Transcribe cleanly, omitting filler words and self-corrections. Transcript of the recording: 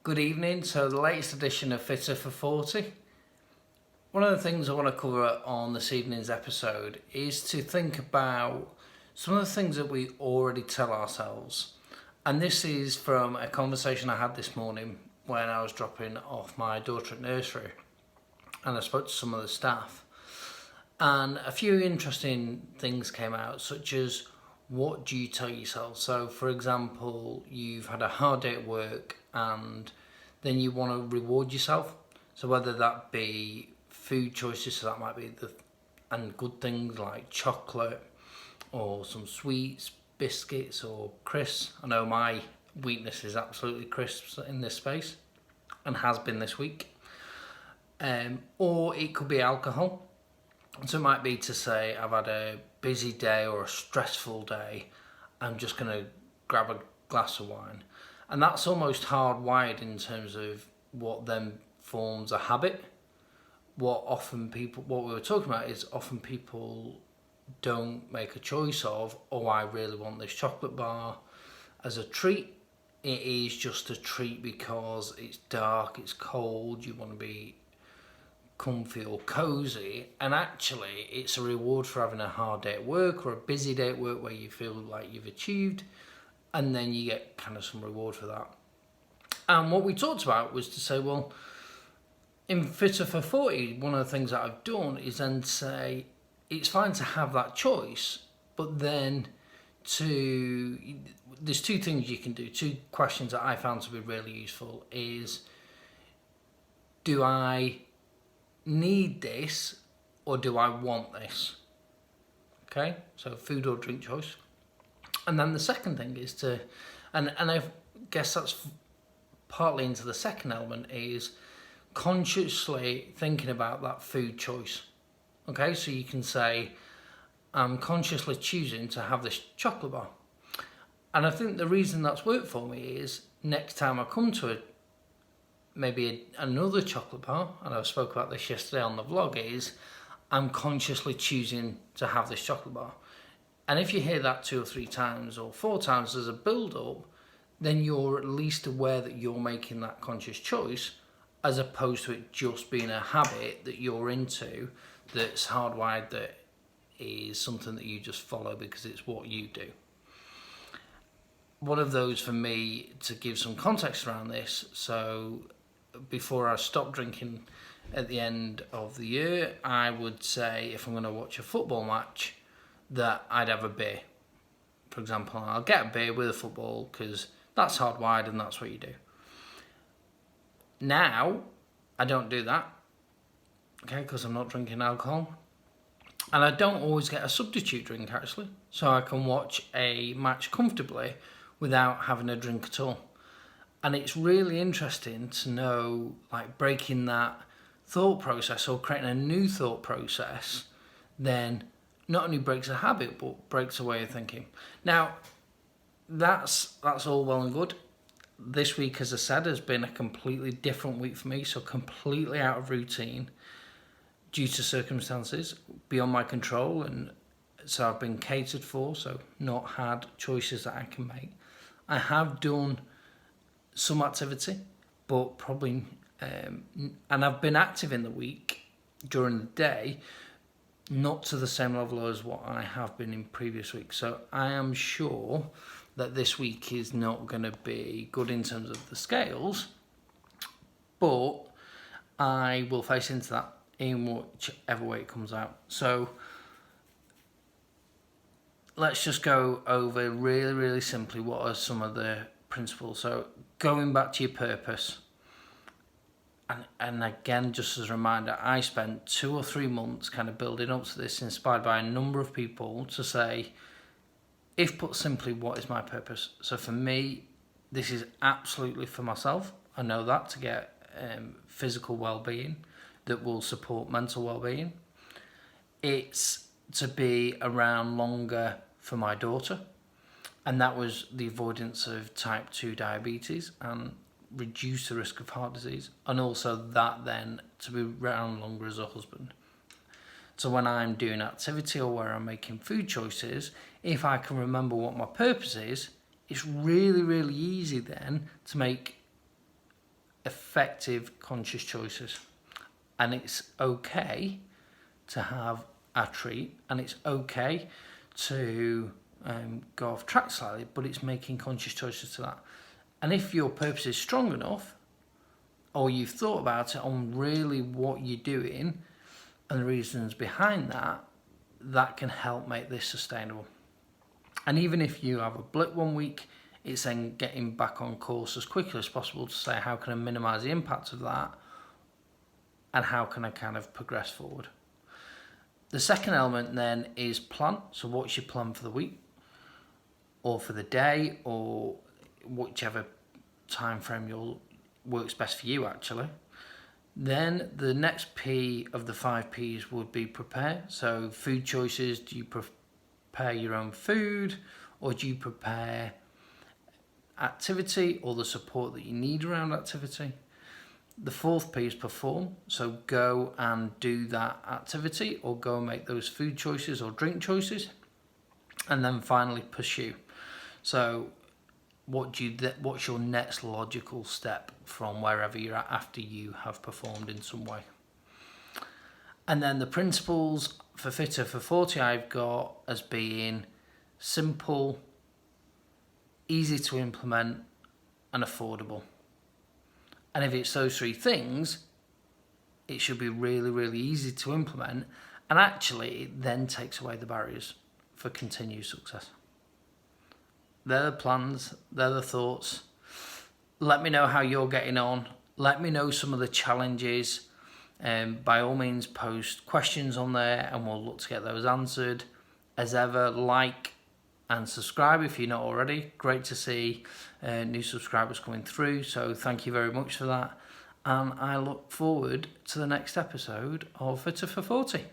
Good evening. So the latest edition of Fitter4 Forty. One of the things I want to cover on this evening's episode is to think about some of the things that we already tell ourselves. And this is from a conversation I had this morning when I was dropping off my daughter at nursery, and I spoke to some of the staff. And a few interesting things came out, such as what do you tell yourself? So, for example, you've had a hard day at work and then you want to reward yourself. So whether that be food choices, so that might be and good things like chocolate or some sweets, biscuits or crisps. I know my weakness is absolutely crisps in this space and has been this week. Or it could be alcohol. So it might be to say I've had a busy day or a stressful day, I'm just going to grab a glass of wine. And that's almost hardwired in terms of what then forms a habit. What we were talking about is often people don't make a choice of, oh, I really want this chocolate bar as a treat. It is just a treat because it's dark, it's cold, you want to be comfy or cozy, and actually it's a reward for having a hard day at work or a busy day at work where you feel like you've achieved, and then you get kind of some reward for that. And what we talked about was to say, well, in Fitter4 Forty, one of the things that I've done is then say it's fine to have that choice, but then there's two things you can do, two questions that I found to be really useful is, do I need this or do I want this? Okay, so food or drink choice. And then the second thing is and I guess that's partly into the second element, is consciously thinking about that food choice. Okay, so you can say, I'm consciously choosing to have this chocolate bar. And I think the reason that's worked for me is next time I come to another chocolate bar, and I spoke about this yesterday on the vlog, is I'm consciously choosing to have this chocolate bar. And if you hear that 2 or 3 times or 4 times as a build-up, then you're at least aware that you're making that conscious choice, as opposed to it just being a habit that you're into, that's hardwired, that is something that you just follow because it's what you do. One of those for me, to give some context around this, so before I stopped drinking at the end of the year, I would say if I'm going to watch a football match that I'd have a beer. For example, I'll get a beer with a football because that's hardwired and that's what you do. Now, I don't do that, okay, because I'm not drinking alcohol. And I don't always get a substitute drink, actually. So I can watch a match comfortably without having a drink at all. And it's really interesting to know, like, breaking that thought process or creating a new thought process, then not only breaks a habit, but breaks a way of thinking. Now, that's all well and good. This week, as I said, has been a completely different week for me, so completely out of routine due to circumstances beyond my control, and so I've been catered for, so not had choices that I can make. I have done some activity, but probably, and I've been active in the week during the day, not to the same level as what I have been in previous weeks. So I am sure that this week is not going to be good in terms of the scales, but I will face into that in whichever way it comes out. So let's just go over really, really simply what are some of the principles. So going back to your purpose, and again, just as a reminder, I spent 2 or 3 months kind of building up to this, inspired by a number of people to say, if put simply, what is my purpose? So for me, this is absolutely for myself. I know that, to get physical well-being that will support mental well-being. It's to be around longer for my daughter, and that was the avoidance of type 2 diabetes and reduce the risk of heart disease, and also that then to be around longer as a husband. So when I'm doing activity or where I'm making food choices, if I can remember what my purpose is, it's really, really easy then to make effective, conscious choices. And it's okay to have a treat, and it's okay to go off track slightly, but it's making conscious choices to that. And if your purpose is strong enough, or you've thought about it on really what you're doing and the reasons behind that, that can help make this sustainable. And even if you have a blip one week, it's then getting back on course as quickly as possible to say, how can I minimise the impact of that, and how can I kind of progress forward. The second element then is plan. So what's your plan for the week or for the day, or whichever time frame works best for you actually. Then the next P of the 5 Ps would be prepare. So food choices, do you prepare your own food, or do you prepare activity or the support that you need around activity? The 4th P is perform. So go and do that activity, or go and make those food choices or drink choices. And then finally pursue. So what's your next logical step from wherever you're at after you have performed in some way? And then the principles for Fitter4 Forty I've got as being simple, easy to implement, and affordable. And if it's those 3 things, it should be really, really easy to implement, and actually it then takes away the barriers for continued success. They're the plans, they're the thoughts. Let me know how you're getting on. Let me know some of the challenges. By all means, post questions on there and we'll look to get those answered. As ever, like and subscribe if you're not already. Great to see new subscribers coming through, so thank you very much for that. And I look forward to the next episode of Fitter4 Forty.